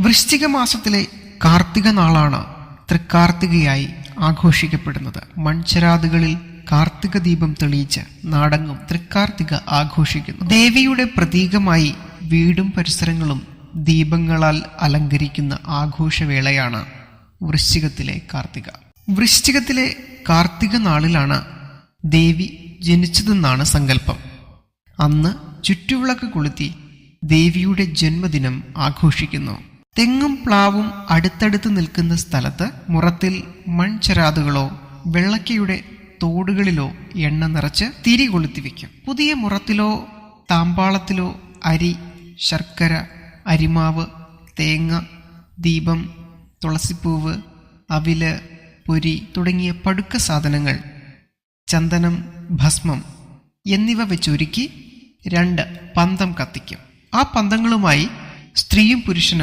വൃശ്ചിക മാസത്തിലെ കാർത്തിക നാളാണ് തൃക്കാർത്തികയായി ആഘോഷിക്കപ്പെടുന്നത്. മൺചരാതുകളിൽ കാർത്തിക ദീപം തെളിയിച്ച് നാടെങ്ങും തൃക്കാർത്തിക ആഘോഷിക്കുന്നു. ദേവിയുടെ പ്രതീകമായി വീടും പരിസരങ്ങളും ദീപങ്ങളാൽ അലങ്കരിക്കുന്ന ആഘോഷവേളയാണ് വൃശ്ചികത്തിലെ കാർത്തിക. വൃശ്ചികത്തിലെ കാർത്തിക നാളിലാണ് ദേവി ജനിച്ചതെന്നാണ് സങ്കല്പം. അന്ന് ചുറ്റുവിളക്ക് കൊളുത്തി ദേവിയുടെ ജന്മദിനം ആഘോഷിക്കുന്നു. തെങ്ങും പ്ലാവും അടുത്തടുത്ത് നിൽക്കുന്ന സ്ഥലത്ത് മുറത്തിൽ മൺചരാതുകളോ വെള്ളക്കയുടെ തോടുകളിലോ എണ്ണ നിറച്ച് തിരി കൊളുത്തി വയ്ക്കും. പുതിയ മുറത്തിലോ താമ്പാളത്തിലോ അരി, ശർക്കര, അരിമാവ്, തേങ്ങ, ദീപം, തുളസിപ്പൂവ്, അവില്, പൊരി തുടങ്ങിയ പടുക്ക സാധനങ്ങൾ, ചന്ദനം, ഭസ്മം എന്നിവ വെച്ചൊരുക്കി 2 പന്തം കത്തിക്കും. ആ പന്തങ്ങളുമായി സ്ത്രീയും പുരുഷനും